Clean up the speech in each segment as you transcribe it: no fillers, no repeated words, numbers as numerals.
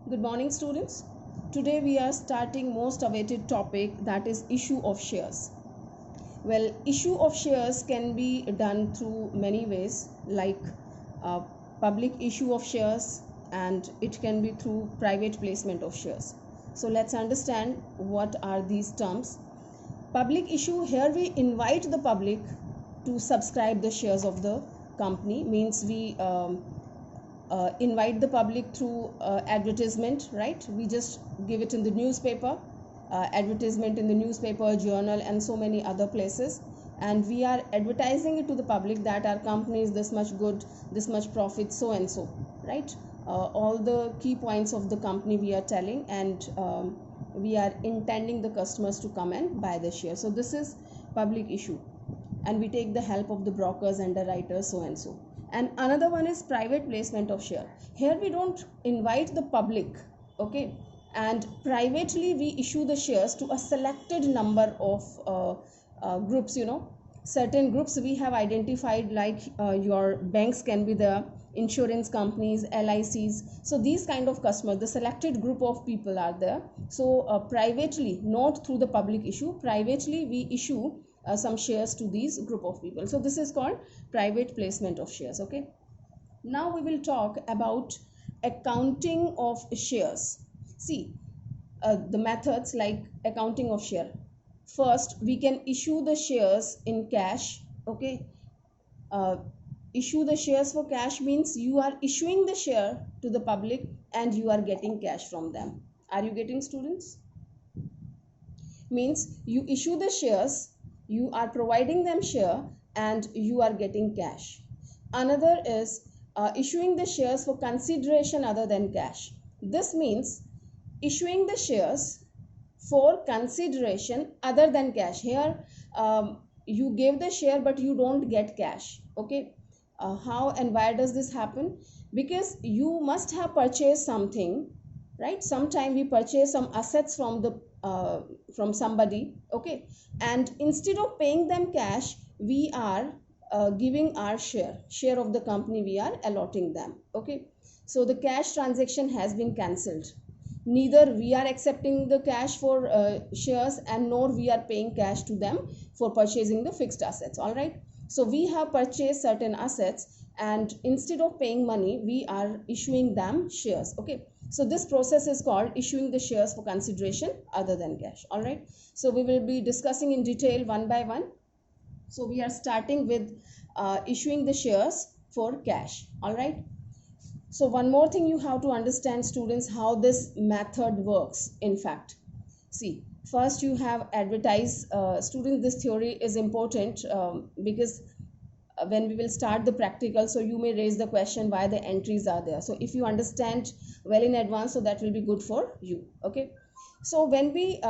Good morning, students. Today we are starting most awaited topic, that is issue of shares. Well, issue of shares can be done through many ways, like uh, public issue of shares, and it can be through private placement of shares. So let's understand what are these terms. Public issue, here we invite the public to subscribe the shares of the company, means we invite the public through advertisement, right? We just give it in the newspaper, advertisement in the newspaper, journal, and so many other places, and we are advertising it to the public that our company is this much good, this much profit, so and so, right? All the key points of the company we are telling, and we are intending the customers to come and buy the share. So this is public issue, and we take the help of the brokers, underwriters, so and so. And another one is private placement of share. Here we don't invite the public, okay, and privately we issue the shares to a selected number of groups. Certain groups we have identified, like your banks can be the insurance companies, LICs. So these kind of customers, the selected group of people are there. So privately, not through the public issue, privately we issue some shares to these group of people. So this is called private placement of shares. Okay, now we will talk about accounting of shares. See, the methods like accounting of share. First, we can issue the shares in cash. Okay, uh, issue the shares for cash means you are issuing the share to the public and you are getting cash from them. Are you getting, students? Means you issue the shares, you are providing them share, and you are getting cash. Another is issuing the shares for consideration other than cash. This means issuing the shares for consideration other than cash. Here you gave the share but you don't get cash. Okay, how and why does this happen? Because you must have purchased something, right? Sometime we purchase some assets from somebody, okay, and instead of paying them cash, we are giving our share of the company, we are allotting them. Okay, so the cash transaction has been cancelled. Neither we are accepting the cash for shares, and nor we are paying cash to them for purchasing the fixed assets. All right, so we have purchased certain assets, and instead of paying money, we are issuing them shares. Okay, so this process is called issuing the shares for consideration other than cash. All right, so we will be discussing in detail one by one. So we are starting with issuing the shares for cash. All right, so one more thing you have to understand, students, how this method works. In fact, see, first you have advertise. Students, this theory is important because when we will start the practical, so you may raise the question why the entries are there. So if you understand well in advance, so that will be good for you. Okay, so when we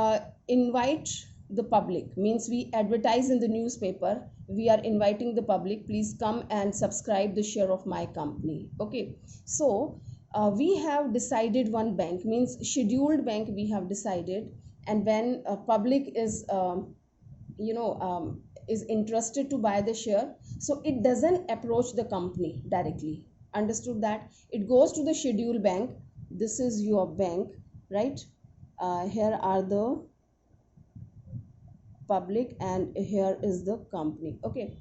invite the public, means we advertise in the newspaper, we are inviting the public, please come and subscribe the share of my company. Okay, so we have decided one bank, means scheduled bank we have decided, and when public is you know is interested to buy the share, so it doesn't approach the company directly. Understood that? It goes to the scheduled bank. This is your bank, right? Here are the public and here is the company. Okay,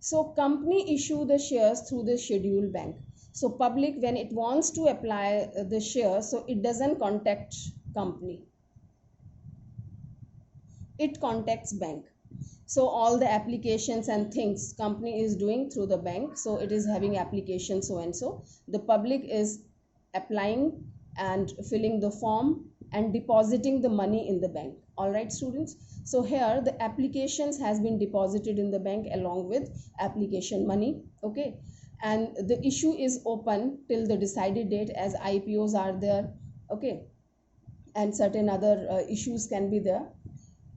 so company issue the shares through the scheduled bank. So public, when it wants to apply the share, so it doesn't contact company, it contacts bank. So all the applications and things company is doing through the bank, so it is having application so and so, the public is applying and filling the form and depositing the money in the bank. All right, students, so here the applications has been deposited in the bank along with application money. Okay, and the issue is open till the decided date, as IPOs are there. Okay, and certain other issues can be there.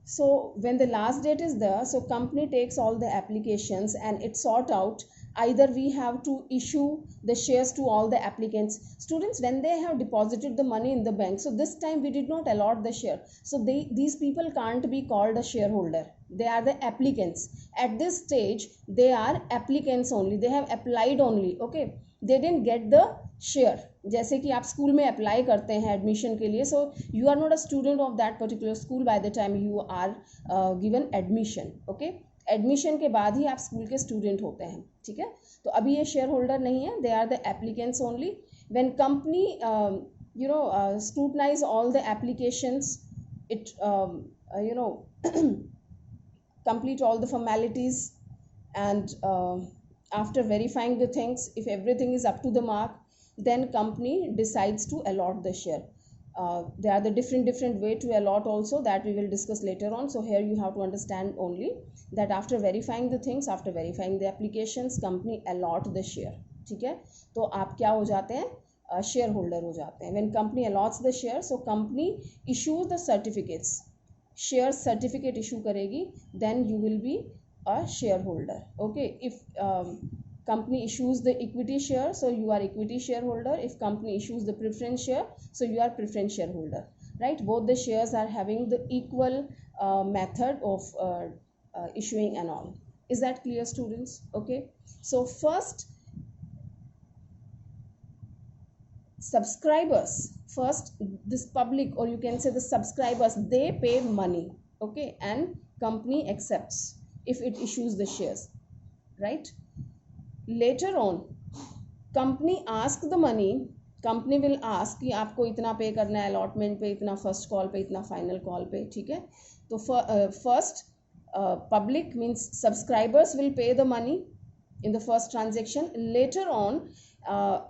So when the last date is there, so company takes all the applications and it sort out, either we have to issue the shares to all the applicants. Students, when they have deposited the money in the bank, so this time we did not allot the share, so these people can't be called a shareholder, they are the applicants. At this stage they are applicants only, they have applied only. Okay, they didn't get the share. जैसे कि आप school में apply करते हैं admission के लिए, so you are not a student of that particular school by the time you are given admission. Okay, admission के बाद ही आप स्कूल के स्टूडेंट होते हैं. ठीक है, तो अभी ये शेयर होल्डर नहीं है, they are the applicants only. When company scrutinize all the applications, it complete all the formalities, and after verifying the things, if everything is up to the mark, then company decides to allot the share. There are the different way to allot also, that we will discuss later on. So here you have to understand only that after verifying the things, after verifying the applications, company allot the share. ठीक है, तो आप क्या हो जाते हैं, share holder हो जाते हैं. When company allots the share, so company issues the certificates, share certificate issue करेगी, then you will be a share holder. Okay, if company issues the equity share, so you are equity shareholder. If company issues the preference share, so you are preference shareholder, right? Both the shares are having the equal method of issuing and all. Is that clear, students? Okay, so first, subscribers, first this public, or you can say the subscribers, they pay money. Okay, and company accepts if it issues the shares, right? Later on, company ask the money, company will ask कि आपको इतना पे करना है allotment पे, इतना first call पे, इतना फाइनल कॉल पे. ठीक है, तो first public means subscribers will pay the money in the first transaction. Later on,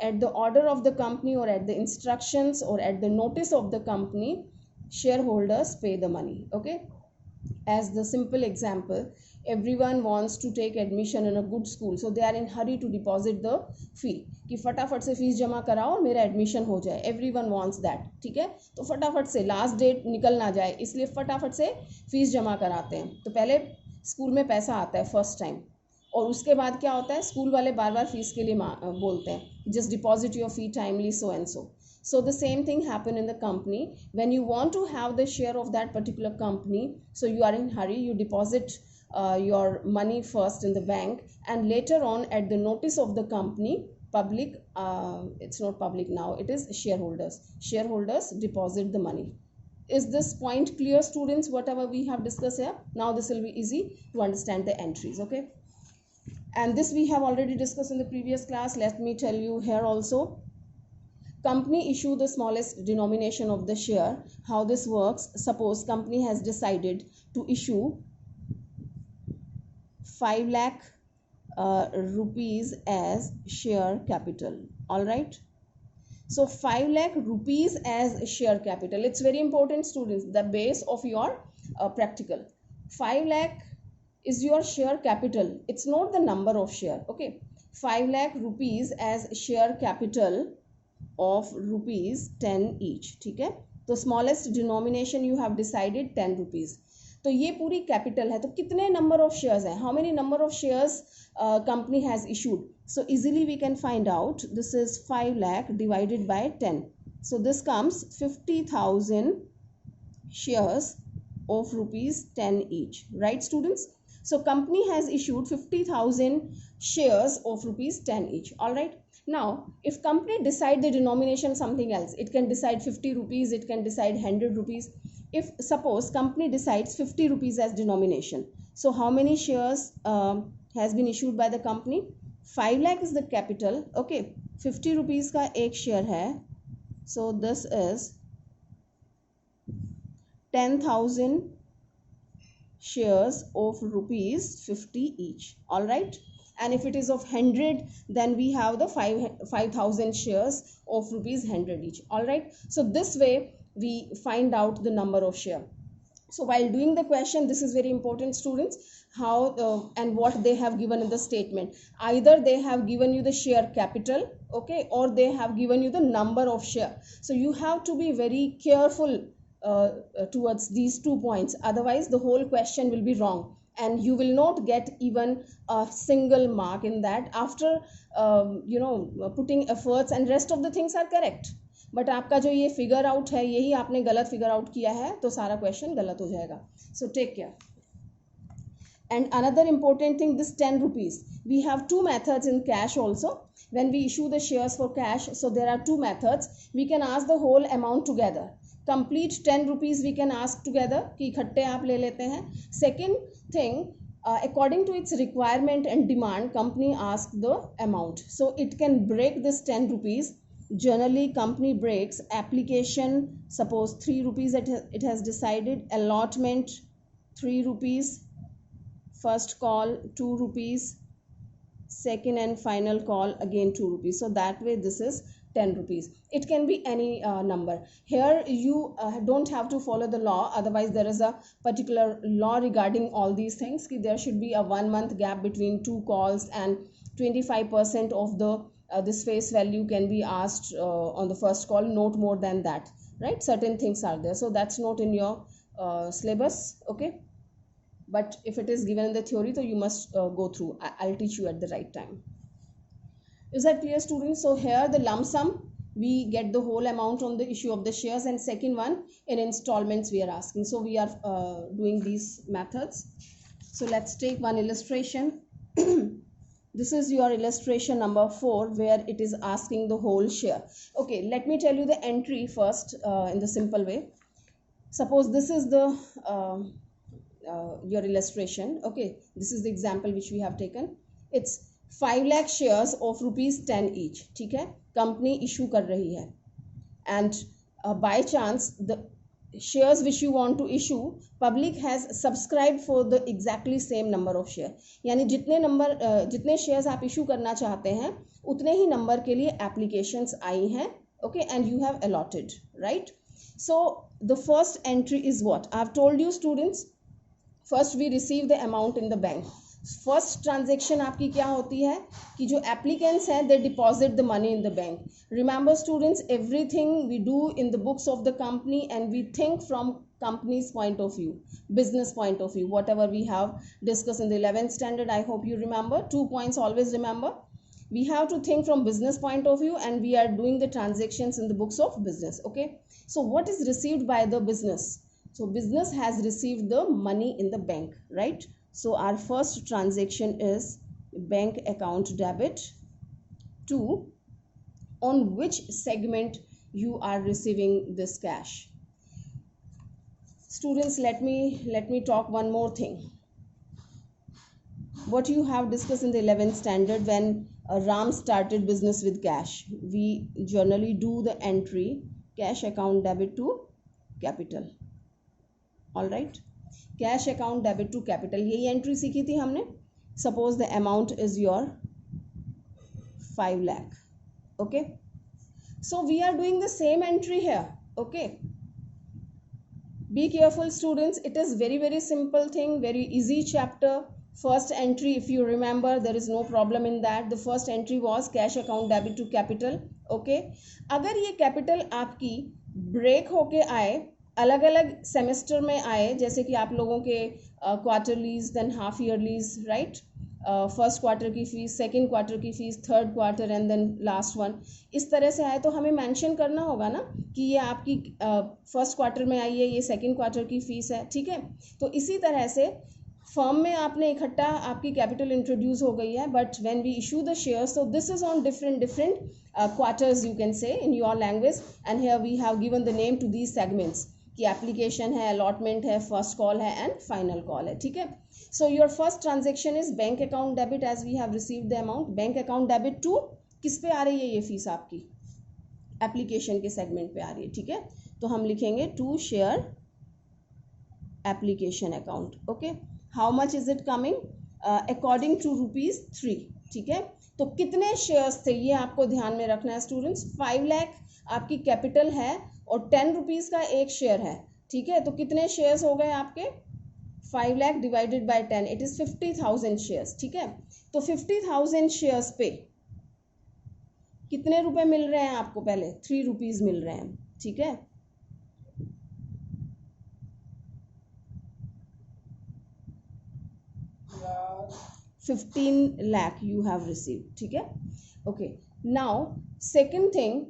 at the order of the company, or at the instructions, or at the notice of the company, shareholders pay the money. Okay, as the simple example, everyone wants to take admission in a good school, so they are in hurry to deposit the fee कि फटाफट से fees जमा कराओ, मेरा admission हो जाए. Everyone wants that. ठीक है, तो फटाफट से लास्ट डेट निकल ना जाए, इसलिए फटाफट से फीस जमा कराते हैं. तो पहले स्कूल में पैसा आता है फर्स्ट टाइम, और उसके बाद क्या होता है, स्कूल वाले बार बार फीस के लिए बोलते हैं, just deposit your fee timely, so and so. So the same thing happen in the company. When you want to have the share of that particular company, so you are in hurry, you deposit your money first in the bank, and later on at the notice of the company, public, it's not public now, it is shareholders deposit the money. Is this point clear, students, whatever we have discussed here? Now this will be easy to understand the entries. Okay, and this we have already discussed in the previous class. Let me tell you here also. Company issue the smallest denomination of the share. How this works, suppose company has decided to issue 5 lakh rupees as share capital. All right, so 5 lakh rupees as share capital. It's very important, students, the base of your practical. 5 lakh is your share capital, it's not the number of share. Okay, 5 lakh rupees as share capital of rupees 10 each. ठीक है, तो smallest denomination you have decided 10 rupees. तो ये पूरी capital है, तो कितने number of shares हैं, how many number of shares company has issued. So easily we can find out, this is 5 lakh divided by 10, so this comes 50,000 shares of rupees 10 each, right students? So company has issued 50,000 shares of rupees 10 each. All right, now if company decide the denomination something else, it can decide 50 rupees, it can decide 100 rupees. If suppose company decides 50 rupees as denomination, so how many shares has been issued by the company? 5 lakh is the capital. Okay, 50 rupees का एक share है, so this is 10,000 shares of rupees 50 each. All right, and if it is of 100, then we have the 5,000 shares of rupees 100 each. All right, so this way we find out the number of share. So while doing the question, this is very important, students, how and what they have given in the statement. Either they have given you the share capital, okay, or they have given you the number of share. So you have to be very careful towards these 2 points, otherwise the whole question will be wrong and you will not get even a single mark in that. After putting efforts and rest of the things are correct, but आपका जो ये figure out है, यही आपने गलत figure out किया है, तो सारा क्वेश्चन गलत हो जाएगा. So take care. And another important thing, this 10 rupees, we have 2 methods in cash also. when we issue the shares for cash, so there are two methods. We can ask the whole amount together, complete 10 rupees we can ask together कि इकट्ठे आप ले लेते हैं. Second thing, according to its requirement and demand, company asks the amount, so it can break this 10 rupees. Generally company breaks application, suppose 3 rupees it has decided, allotment 3 rupees, first call 2 rupees, second and final call again 2 rupees. So that way this is 10 rupees. It can be any number. Here you don't have to follow the law, otherwise there is a particular law regarding all these things कि there should be a 1 month gap between two calls and 25% of the this face value can be asked on the first call, not more than that, right? Certain things are there, so that's not in your syllabus, okay? But if it is given in the theory, so you must go through. I'll teach you at the right time. Is that clear, students? So here the lump sum, we get the whole amount on the issue of the shares, and second one in installments we are asking. So we are doing these methods. So let's take one illustration. This is your illustration number 4, where it is asking the whole share. Okay, let me tell you the entry first in the simple way. Suppose this is the your illustration. Okay, this is the example which we have taken. It's 5 lakh shares of ₹10 each. ठीक है, company issue कर रही है, and by chance the shares which you want to issue, public has subscribed for the exactly same number of share. यानी जितने shares आप issue करना चाहते हैं उतने ही number के लिए applications आई हैं. Okay, and you have allotted, right? So the first entry is what I have told you, students. First we receive the amount in the bank. First transaction आपकी क्या होती है कि जो एप्लीकेंट्स हैं they deposit the money in the bank. Remember students, everything we do in the books of the company and we think from company's point of view, business point of view, whatever we have discussed in the 11th standard. I hope you remember 2 points. Always remember, we have to think from business point of view, and we are doing the transactions in the books of business. Okay, so what is received by the business? So business has received the money in the bank, right? So our first transaction is bank account debit to, on which segment you are receiving this cash. Students, let me talk one more thing. What you have discussed in the 11th standard, when Ram started business with cash, we generally do the entry cash account debit to capital. All right, cash account debit to capital, यही entry सीखी थी हमने. Suppose the amount is your 5 lakh. Okay, so we are doing the same entry here. Okay, be careful students, it is very very simple thing, very easy chapter. First entry, if you remember, there is no problem in that. The first entry was cash account debit to capital. Okay, अगर ये capital आपकी break होके आए, अलग अलग semester में आए, जैसे कि आप लोगों के quarterlies, then half yearlies, right, first quarter की फीस, सेकंड क्वार्टर की fees, third quarter and then last one, इस तरह से आए, तो हमें मेंशन करना होगा ना कि ये आपकी फर्स्ट क्वार्टर में आई है, ये सेकंड क्वार्टर की फीस है. ठीक है, तो इसी तरह से फर्म में आपने इकट्ठा आपकी कैपिटल इंट्रोड्यूस हो गई है, but when we issue the shares, so this is on different quarters, you can say in your language, and here we have given the name to these segments कि application है, allotment है, first call है and final call है. ठीक है, so your first transaction is bank account debit as we have received the amount. Bank account debit to, किस पे आ रही है ये फीस आपकी? एप्लीकेशन के सेगमेंट पे आ रही है. ठीक है, तो हम लिखेंगे to share application account. Okay, how much is it coming? According to ₹3. ठीक है, तो कितने शेयर्स थे ये आपको ध्यान में रखना है स्टूडेंट्स. 5 लाख आपकी कैपिटल है और 10 रुपीज़ का एक शेयर है. ठीक है, तो कितने शेयर्स हो गए आपके? 5 lakh divided by 10, it is 50,000 shares. ठीक है, तो 50,000 शेयर्स पे कितने रुपए मिल रहे हैं आपको? पहले 3 रुपीज़ मिल रहे हैं. ठीक है, $15 lakh you have received. ठीक है, okay. Now second thing,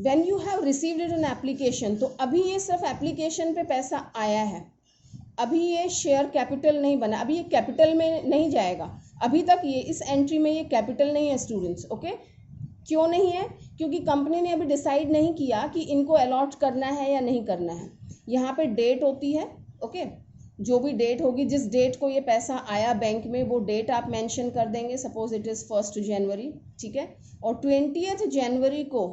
when you have received it in application, तो अभी ये सिर्फ एप्लीकेशन पे पैसा आया है, अभी ये शेयर कैपिटल नहीं बना, अभी ये कैपिटल में नहीं जाएगा. अभी तक ये इस एंट्री में ये कैपिटल नहीं है स्टूडेंट्स, ओके। क्यों नहीं है? क्योंकि कंपनी ने अभी डिसाइड नहीं किया कि इनको अलॉट करना है या नहीं करना है। यहाँ पे डेट होती है, ओके। जो भी डेट होगी, जिस डेट को ये पैसा आया बैंक में, वो डेट आप मेंशन कर देंगे। सपोज इट इज़ 1 जनवरी, ठीक है। और 20 जनवरी को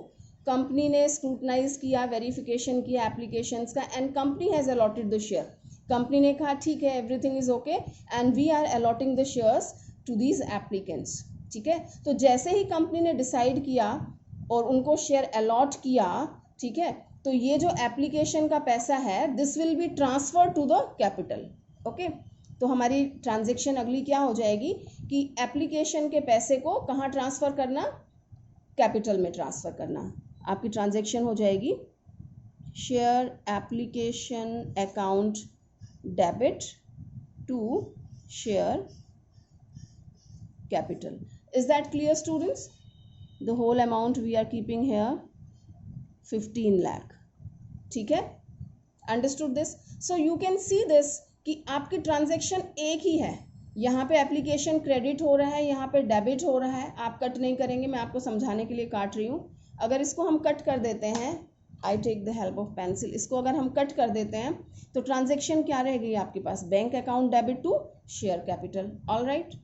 कंपनी ने स्क्रूटनाइज किया, वेरिफिकेशन किया एप्लीकेशंस का, and company has allotted the share. Company ने कहा ठीक है, everything is okay and we are allotting the shares to these applicants, ठीक है। तो जैसे ही कंपनी ने डिसाइड किया और उनको शेयर अलॉट किया, ठीक है, तो ये जो एप्लीकेशन का पैसा है this will be transfer to the capital, okay. तो हमारी ट्रांजेक्शन अगली क्या हो जाएगी कि एप्लीकेशन के पैसे को कहाँ ट्रांसफ़र करना, कैपिटल में ट्रांसफ़र करना। आपकी ट्रांजेक्शन हो जाएगी share application account debit to share capital. Is that clear students? The whole amount we are keeping here 15 lakh, ठीक है। Understood this? So you can see this कि आपकी ट्रांजेक्शन एक ही है। यहाँ पे एप्लीकेशन क्रेडिट हो रहा है, यहाँ पे डेबिट हो रहा है। आप कट नहीं करेंगे, मैं आपको समझाने के लिए काट रही हूँ। अगर इसको हम कट कर देते हैं, I take the help of pencil, इसको अगर हम कट कर देते हैं तो ट्रांजेक्शन क्या रहेगी आपके पास, bank account debit to share capital. All right,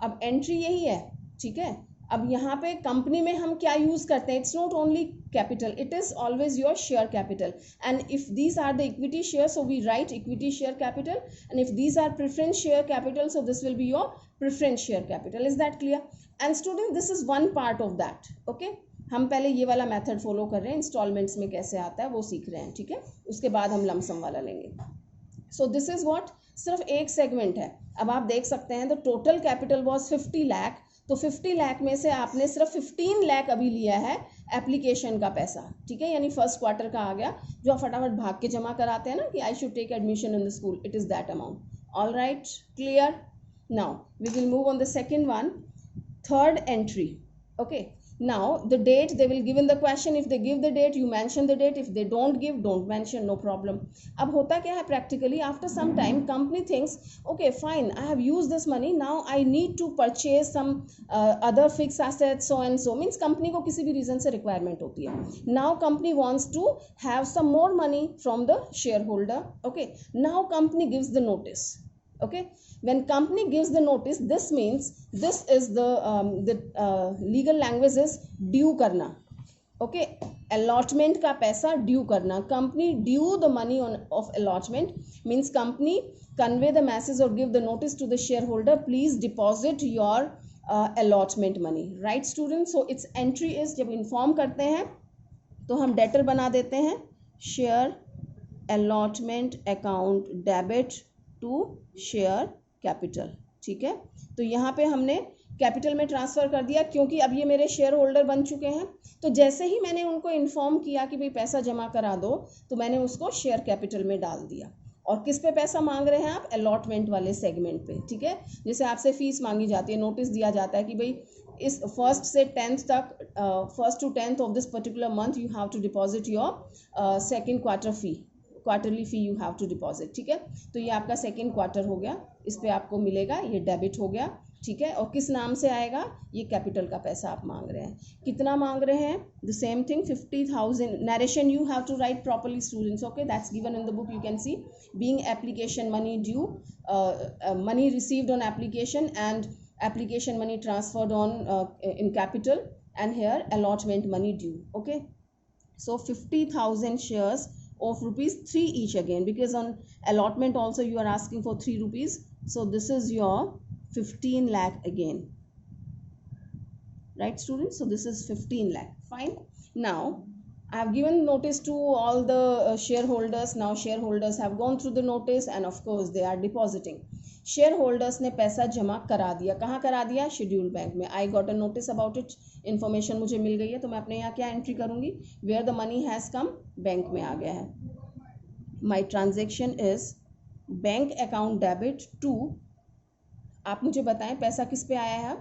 अब एंट्री यही है, ठीक है। अब यहाँ पे कंपनी में हम क्या यूज करते हैं, it's not only capital, it is always your share capital. And if these are the equity share, so we write equity share capital, and if these are preference share capital, so this will be your preference share capital. Is that clear? And student, this is one part of that, okay. हम पहले ये वाला method follow कर रहे हैं, installments में कैसे आता है वो सीख रहे हैं, ठीक है। उसके बाद हम लमसम वाला लेंगे। सो दिस इज व्हाट, सिर्फ एक सेगमेंट है। अब आप देख सकते हैं, तो टोटल कैपिटल वॉज 50 लाख, तो 50 लाख में से आपने सिर्फ 15 लाख अभी लिया है एप्लीकेशन का पैसा, ठीक है, यानी फर्स्ट क्वार्टर का आ गया, जो आप फटाफट भाग के जमा कराते हैं ना कि I should take admission in the school, it is that amount. All right, clear? Now we will move on the second one, third entry, okay. Now the date they will give in the question, if they give the date you mention the date, if they don't give, don't mention, no problem. अब होता क्या है practically, after some time company thinks okay fine, I have used this money, now I need to purchase some other fixed assets, so and so, means company को किसी भी reason से requirement होती है। Now company wants to have some more money from the shareholder, okay। Now company gives the notice, okay। When company gives the notice, this means this is the legal language is due करना, okay। allotment का पैसा due करना, company due the money of allotment, means company convey the message or give the notice to the shareholder, please deposit your allotment money, right students? So its entry is, जब inform करते हैं तो हम debtor बना देते हैं share allotment account debit to share capital, ठीक है। तो यहाँ पे हमने कैपिटल में ट्रांसफ़र कर दिया, क्योंकि अब ये मेरे शेयर होल्डर बन चुके हैं। तो जैसे ही मैंने उनको इन्फॉर्म किया कि भाई पैसा जमा करा दो, तो मैंने उसको शेयर कैपिटल में डाल दिया। और किस पे पैसा मांग रहे हैं आप, अलॉटमेंट वाले सेगमेंट पे, ठीक है। जैसे आपसे फीस मांगी जाती है, नोटिस दिया जाता है कि भाई इस 1st से 10th तक, 1st to 10th of this particular month you have to deposit your second quarter fee, quarterly fee you have to deposit, ठीक है। तो ये आपका सेकेंड क्वार्टर हो गया, इस पे आपको मिलेगा, ये डेबिट हो गया, ठीक है। और किस नाम से आएगा, ये कैपिटल का पैसा आप मांग रहे हैं। कितना मांग रहे हैं, the same thing 50,000। Narration you have to write properly students, okay, that's given in the book, you can see being application money due, money received on application and application money transferred on in capital, and here allotment money due, okay। So 50,000 shares of rupees 3 each again, because on allotment also you are asking for 3 rupees, so this is your 15 lakh again, right students? So this is 15 lakh, fine. Now I have given notice to all the shareholders. Now shareholders have gone through the notice and of course they are depositing. Share holders ने पैसा जमा करा दिया, कहाँ करा दिया, schedule bank में। I got a notice about it, information मुझे मिल गई है, तो मैं अपने यहाँ क्या एंट्री करूँगी, where the money has come, bank में आ गया है। My transaction is bank account debit to, आप मुझे बताएं पैसा किस पे आया है,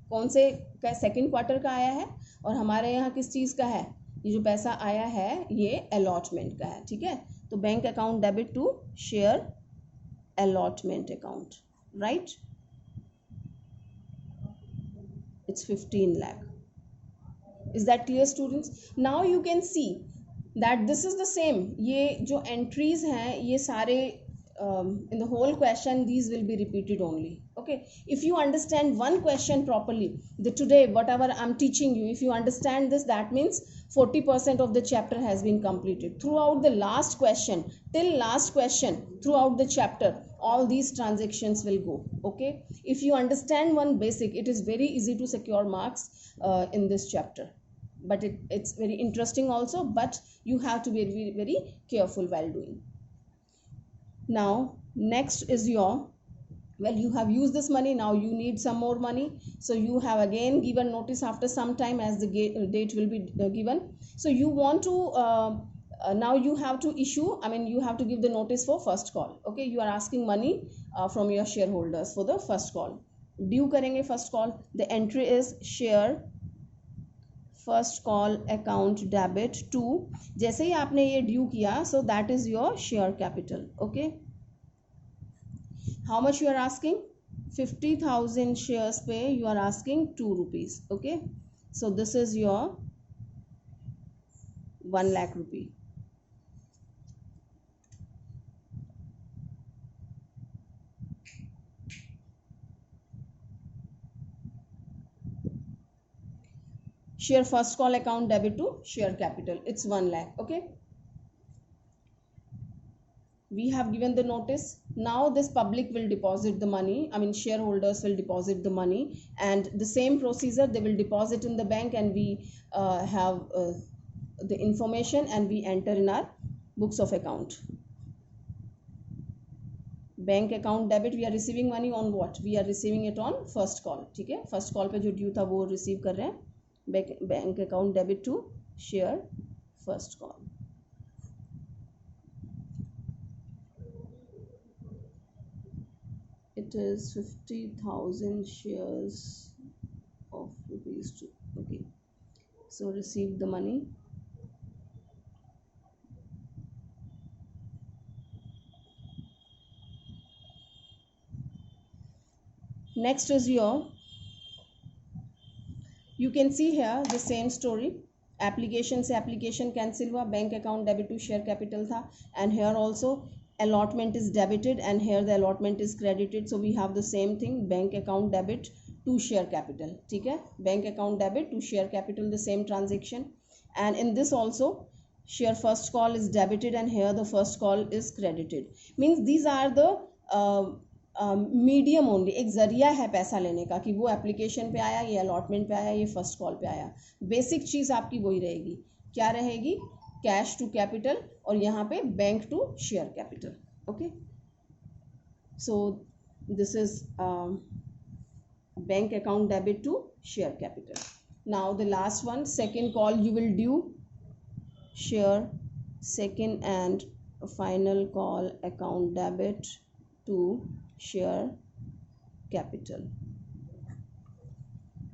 कौन से सेकेंड क्वार्टर का आया है, और हमारे यहाँ किस चीज़ का है, ये जो पैसा आया है ये अलॉटमेंट का है, ठीक है। तो bank account debit to share allotment account, right? it's 15 lakh. Is that clear, students? Now you can see that this is the same. ये जो entries हैं ये सारे in the whole question these will be repeated only. Okay, if you understand one question properly, the today whatever I'm teaching you, if you understand this, that means 40% of the chapter has been completed. Throughout the last question till last question, throughout the chapter, all these transactions will go. Okay, if you understand one basic, it is very easy to secure marks in this chapter. But it's very interesting also, but you have to be very, very careful while doing. Now next is your, well, you have used this money, now you need some more money, so you have again given notice after some time as the date will be given. So you want to now you have to issue, I mean you have to give the notice for first call. Okay, you are asking money from your shareholders for the first call. Due karenge first call. The entry is share first call account debit to, जैसे ही आपने ये due किया, so that is your share capital. Okay, how much you are asking? 50,000 shares पे you are asking 2 rupees. Okay, so this is your 1 lakh rupee. Share first call account debit to share capital, it's 1 lakh. Okay, we have given the notice. Now this public will deposit the money, I mean shareholders will deposit the money, and the same procedure, they will deposit in the bank, and we have the information and we enter in our books of account. Bank account debit, we are receiving money on what? We are receiving it on first call. ठीक है, first call पे जो due था वो receive कर रहे हैं. Bank account debit to share first call. It is 50,000 shares of ₹2. Okay, so receive the money. Next is your, you can see here the same story. Application से application cancel हुआ, bank account debit to share capital था, and here also allotment is debited and here the allotment is credited, so we have the same thing, bank account debit to share capital. ठीक है, bank account debit to share capital, the same transaction. And in this also share first call is debited and here the first call is credited. Means these are the medium only, एक जरिया है पैसा लेने का कि वो application पे आया, ये अलॉटमेंट पे आया, ये फर्स्ट कॉल पे आया. बेसिक चीज़ आपकी वही रहेगी. क्या रहेगी? कैश टू कैपिटल, और यहाँ पे bank to share capital. Okay, so this is bank account debit to share capital. Now the last one, second call you will due share second and final call account debit to share capital.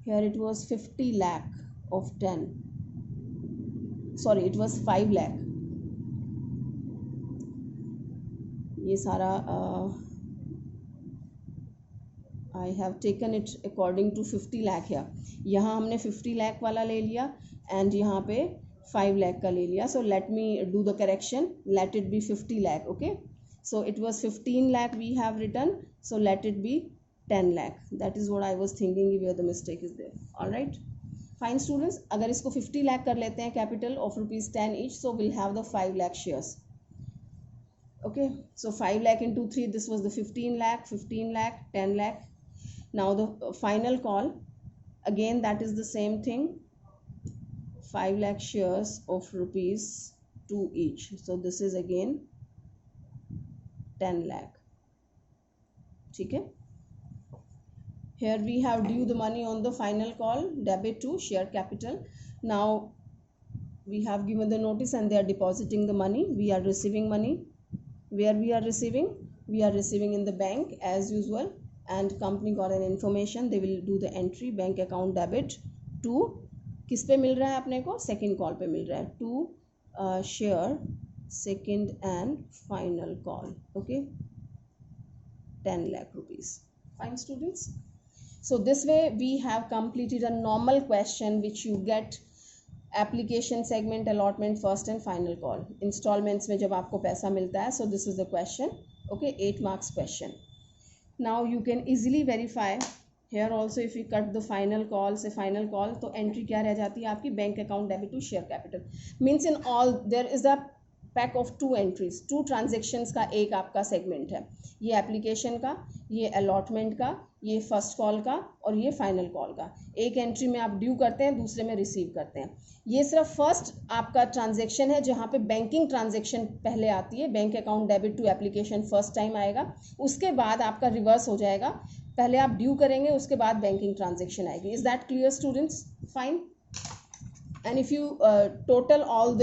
Here it was 50 lakh of 10, sorry it was 5 lakh. ये सारा I have taken it according to 50 lakh here. यहाँ हमने 50 lakh वाला ले लिया and यहाँ पे 5 lakh का ले लिया. So let me do the correction, let it be 50 lakh. Okay, so it was 15 lakh we have written, so let it be 10 lakh. That is what I was thinking where the mistake is there. All right, fine students, अगर इसको 50 lakh कर लेते हैं capital of ₹10 each, so we'll have the 5 lakh shares. Okay, so 5 lakh into 3, this was the 15 lakh, 15 lakh, 10 lakh. Now the final call, again that is the same thing, 5 lakh shares of ₹2 each, so this is again 10 lakh. ठीक है, here we have due the money on the final call debit to share capital. Now we have given the notice and they are depositing the money. We are receiving money. Where we are receiving? We are receiving in the bank as usual, and company got an information, they will do the entry, bank account debit to, किस पे मिल रहा है अपने को? Second call पे मिल रहा है, to share second and final call. Okay, 10 lakh rupees. Fine students, So this way we have completed a normal question which you get application segment allotment first and final call installments में जब आपको पैसा मिलता है. So this is the question. Okay, 8 marks question. Now you can easily verify here also if you cut the final call से final call, तो entry क्या रह जाती है आपकी, bank account debit to share capital. Means in all there is the pack of 2 entries, 2 transactions का एक आपका सेगमेंट है. ये एप्लीकेशन का, ये अलॉटमेंट का, ये फर्स्ट कॉल का और ये फाइनल कॉल का. एक एंट्री में आप ड्यू करते हैं, दूसरे में रिसीव करते हैं. ये सिर्फ फर्स्ट आपका ट्रांजेक्शन है जहाँ पे बैंकिंग ट्रांजेक्शन पहले आती है. Bank account debit to application first time आएगा, उसके बाद आपका रिवर्स हो जाएगा. पहले आप ड्यू करेंगे, उसके बाद बैंकिंग ट्रांजेक्शन आएगी. Is that clear students? Fine. And if you total all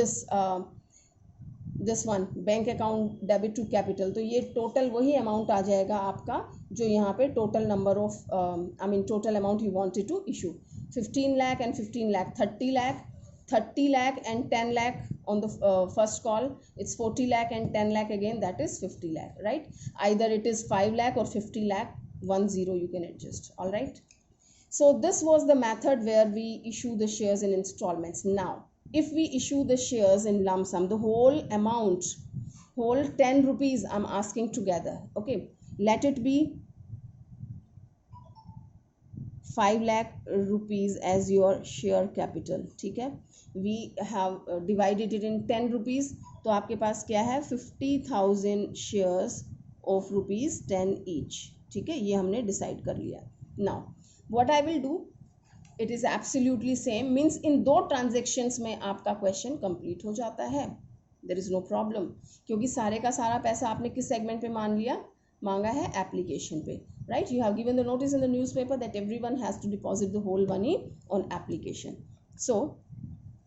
this one bank account debit to capital, तो ये टोटल वही अमाउंट आ जाएगा आपका जो यहाँ पे total number of total amount you wanted to issue. 15 lakh and 15 lakh, 30 lakh, 30 lakh and 10 lakh on the first call. It's 40 lakh and 10 lakh again, that is 50 lakh, right? Either it is 5 lakh or 50 lakh, 10 you can adjust. All right. So this was the method where we issue the shares in installments. Now if we issue the shares in lump sum, the whole amount, whole 10 rupees I'm asking together. Okay, let it be 5 lakh rupees as your share capital. ठीक है, we have divided it in 10 rupees, तो आपके पास क्या है, 50,000 shares of rupees 10 each. ठीक है, ये हमने डिसाइड कर लिया. Now what I will do, it is absolutely same. Means in 2 transactions में आपका क्वेश्चन कंप्लीट हो जाता है. देयर इज़ नो प्रॉब्लम, क्योंकि सारे का सारा पैसा आपने किस सेगमेंट पे मांगा है, एप्लीकेशन पे, right? You have given the notice in the newspaper that everyone has to deposit the whole money on application. So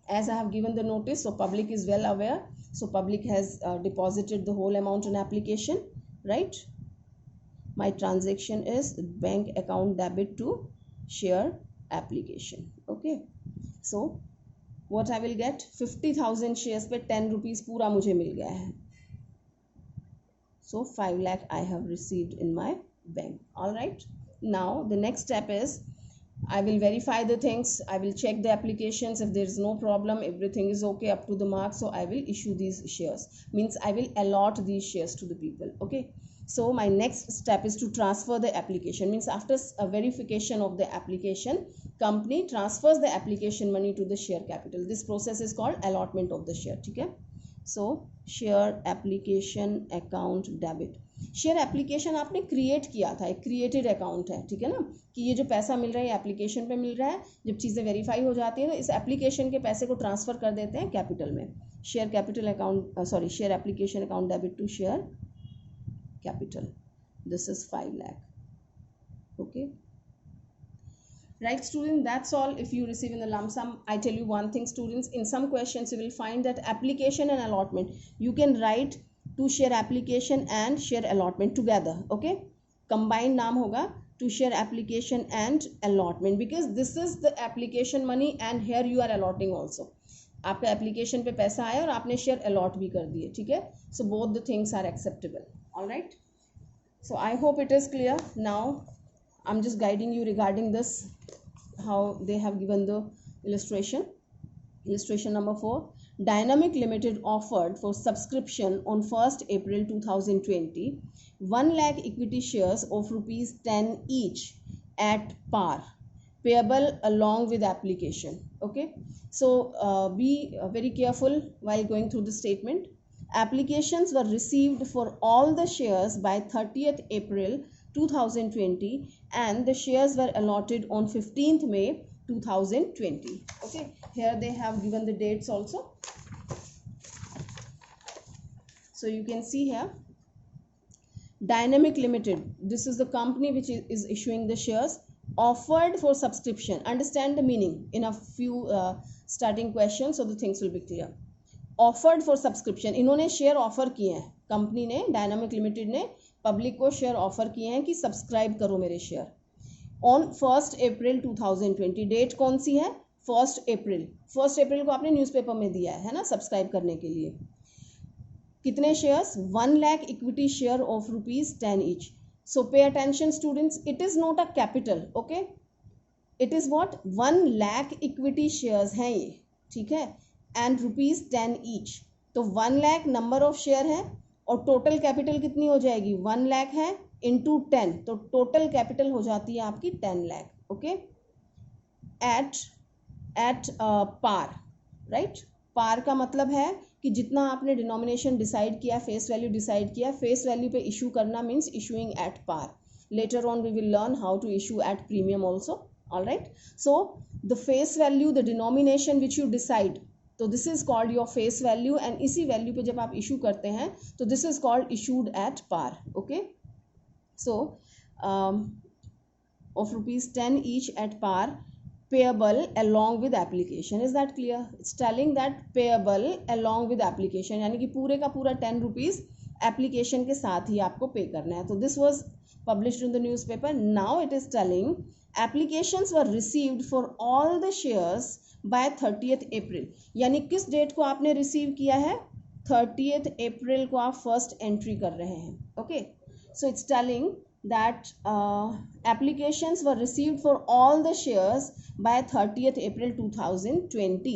as I have given the notice, so public is well aware, so public has deposited the whole amount on application, right? My transaction is bank account debit to share application. Okay, so what I will get, 50,000 shares पे 10 rupees पूरा मुझे मिल गया है. So 5 lakh I have received in my bank. All right, now the next step is I will verify the things, I will check the applications. If there is no problem, everything is okay up to the mark, so I will issue these shares. Means I will allot these shares to the people. Okay, so my next step is to transfer the application. Means after a verification of the application, company transfers the application money to the share capital. This process is called allotment of the share. ठीक है, so share application account debit. Share application आपने create किया था, एक created account है. ठीक है ना, कि ये जो पैसा मिल रहा है एप्लीकेशन पे मिल रहा है. जब चीज़ें वेरीफाई हो जाती हैं तो इस एप्लीकेशन के पैसे को ट्रांसफ़र कर देते हैं कैपिटल में. Share capital account, sorry, share application account debit to share capital. This is 5 lakh. Okay, right student, that's all. If you receive in the lump sum, I tell you one thing students, in some questions you will find that application and allotment, you can write to share application and share allotment together. Okay, combined नाम होगा to share application and allotment, because this is the application money and here you are allotting also. आपका application पे पैसा आया और आपने share allot भी कर दिए. ठीक है, so both the things are acceptable. All right, so I hope it is clear. Now I'm just guiding you regarding this, how they have given the illustration. Illustration number 4. Dynamic Limited offered for subscription on 1st April 2020 1 lakh equity shares of rupees 10 each at par, payable along with application. Okay, so be very careful while going through the statement. Applications were received for all the shares by 30th April 2020 and the shares were allotted on 15th May 2020. Okay, here they have given the dates also. So you can see here, Dynamic Limited, this is the company which is issuing the shares, offered for subscription. Understand the meaning in a few starting questions, so the things will be clear. Offered for subscription, इन्होंने share offer किए हैं. Company ने, dynamic limited ने public को share offer किए हैं कि subscribe करो मेरे share. On 1st April 2020, date कौन सी है, 1st April. 1st April को आपने न्यूज़पेपर में दिया है ना, सब्सक्राइब करने के लिए. कितने shares, 1 lakh equity share of rupees 10 each. So pay attention students, it is not a capital, okay, it is what 1 lakh equity shares हैं ये, ठीक है, and ₹10 each. तो 1 lakh नंबर ऑफ शेयर है और टोटल कैपिटल कितनी हो जाएगी, 1 lakh है इंटू 10, तो टोटल कैपिटल हो जाती है आपकी 10 lakh, okay, at par, right. Par का मतलब है कि जितना आपने डिनोमिनेशन डिसाइड किया, फेस वैल्यू डिसाइड किया, फेस वैल्यू पे इशू करना means issuing at par. Later on we will learn how to issue at premium also. All right, so the face value, the denomination which you decide, तो this is called your face value, and इसी value पे जब आप issue करते हैं तो this is called issued at par. Okay, so of ₹10 each at par, payable along with application. Is that clear? It's telling that payable along with application, यानी कि पूरे का पूरा ₹10 application के साथ ही आपको pay करना है. तो this was published in the newspaper. Now it is telling applications were received for all the shares by 30th April. यानी किस डेट को आपने रिसीव किया है, 30th April को आप फर्स्ट एंट्री कर रहे हैं. Okay, so it's telling that applications were received for all the shares by 30th April 2020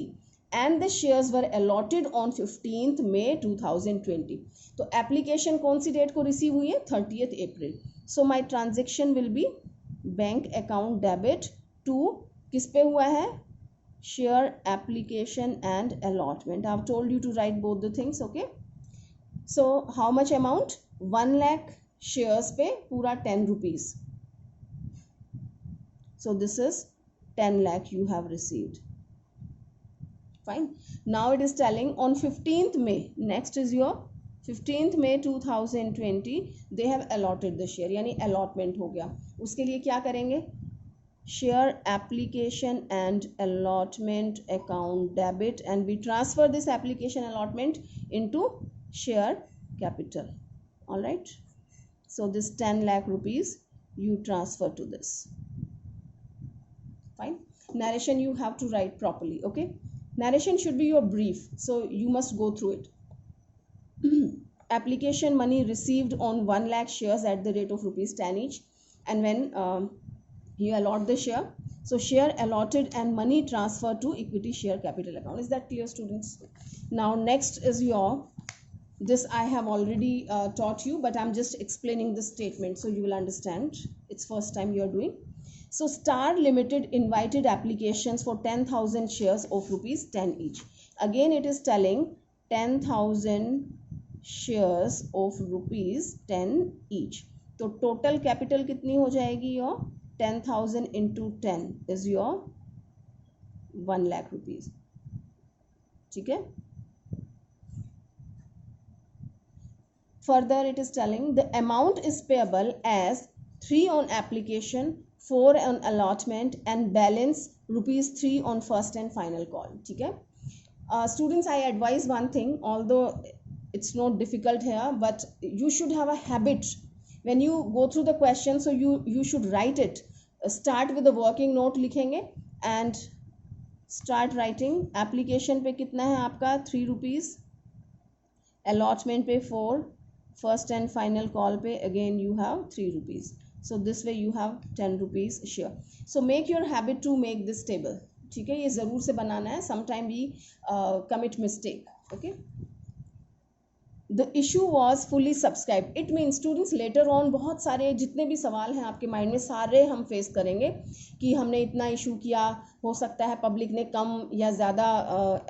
and the shares were allotted on 15th May 2020. तो application कौन सी डेट को रिसीव हुई है, 30th April. So my transaction will be bank account debit to किस पे हुआ है, share application and allotment. I have told you to write both the things. Okay, so how much amount, 1 lakh shares पे पूरा ₹10. So this is 10 lakh you have received. Fine. Now it is telling on 15th May, next is your 15th May 2020 they have allotted the share, यानी allotment हो गया. उसके लिए क्या करेंगे, share application and allotment account debit and we transfer this application allotment into share capital. All right, so this 10 lakh rupees you transfer to this. Fine. Narration you have to write properly. Okay, narration should be your brief, so you must go through it. Application money received on 1 lakh shares at the rate of ₹10 each, and when you allot the share, so share allotted and money transferred to equity share capital account. Is that clear, students? Now next is your, this I have already taught you, but I'm just explaining the statement so you will understand. It's first time you are doing. So Star Limited invited applications for 10,000 shares of ₹10 each. Again it is telling 10,000 shares of ₹10 each. तो total capital कितनी हो जाएगी, your 10,000 into 10 is your 1 lakh rupees. ठीक है. Further it is telling the amount is payable as 3 on application, 4 on allotment and balance ₹3 on first and final call. ठीक है. Students, I advise one thing, although it's not difficult here, but you should have a habit when you go through the question, so you should write it. Start with the working note लिखेंगे and start writing. Application पे कितना है आपका, ₹3, allotment पे 4, first and final call पे again you have ₹3. So this way you have ₹10 share. So make your habit to make this table. ठीक है, ये ज़रूर से बनाना है. Sometime we commit mistake. Okay. The issue was fully subscribed. It means students later on बहुत सारे जितने भी सवाल हैं आपके माइंड में सारे हम फेस करेंगे कि हमने इतना इशू किया, हो सकता है पब्लिक ने कम या ज़्यादा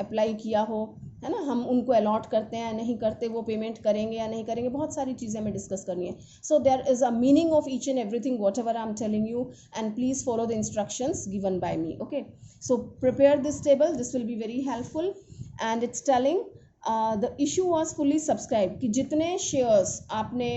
अप्लाई किया हो, है ना, हम उनको अलॉट करते हैं नहीं करते, वो पेमेंट करेंगे या नहीं करेंगे, बहुत सारी चीज़ें हमें डिस्कस करनी है. So there is a meaning of each and everything whatever I am telling you, and please follow the instructions given by me. Okay, so prepare this table, this will be very helpful. And it's telling the issue was fully subscribe, कि जितने shares आपने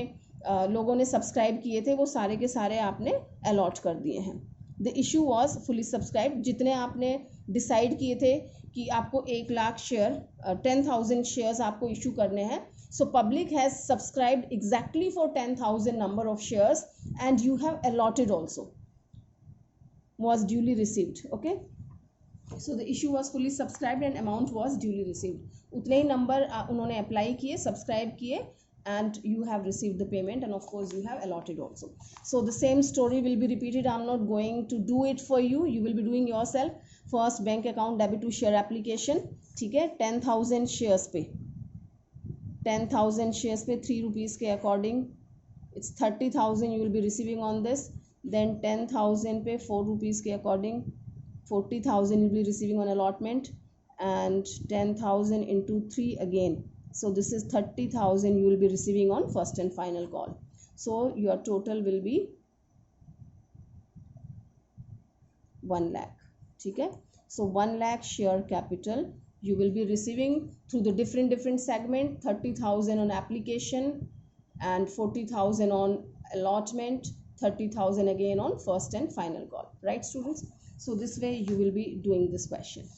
लोगों ने subscribe किए थे वो सारे के सारे आपने अलॉट कर दिए हैं. The issue was fully subscribe, जितने आपने डिसाइड किए थे कि आपको 1 लाख शेयर 10,000 शेयर्स आपको इशू करने हैं, so public has subscribed exactly for 10,000 number of shares and you have allotted also, was duly received. Okay, so the issue was fully subscribed and amount was duly received. उतने ही number उन्होंने apply किए, subscribe किए and you have received the payment, and of course you have allotted also. So the same story will be repeated. I'm not going to do it for you, you will be doing yourself. First, bank account debit to share application, ठीक है, 10,000 shares पे, 10,000 shares पे 3 rupees के according it's 30,000 you will be receiving on this. Then 10,000 पे 4 rupees के according 40,000 you will be receiving on allotment, and 10,000 into 3 again, so this is 30,000 you will be receiving on first and final call. So your total will be 1 lakh, ठीक है. So 1 lakh share capital you will be receiving through the different segment. 30,000 on application and 40,000 on allotment, 30,000 again on first and final call, right students? So this way you will be doing this question.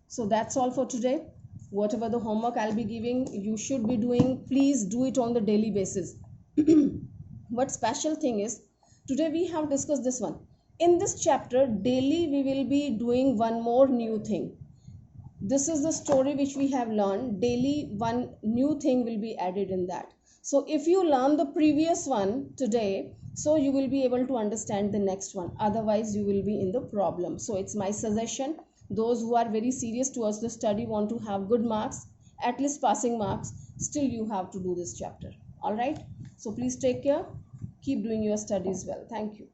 So that's all for today. Whatever the homework I'll be giving, you should be doing. Please do it on the daily basis. What special thing is, today we have discussed this one. In this chapter, daily we will be doing one more new thing. This is the story which we have learned. Daily one new thing will be added in that. So if you learn the previous one today, so you will be able to understand the next one. Otherwise you will be in the problem. So it's my suggestion. Those who are very serious towards the study, want to have good marks, at least passing marks, still you have to do this chapter. All right. So please take care. Keep doing your studies well. Thank you.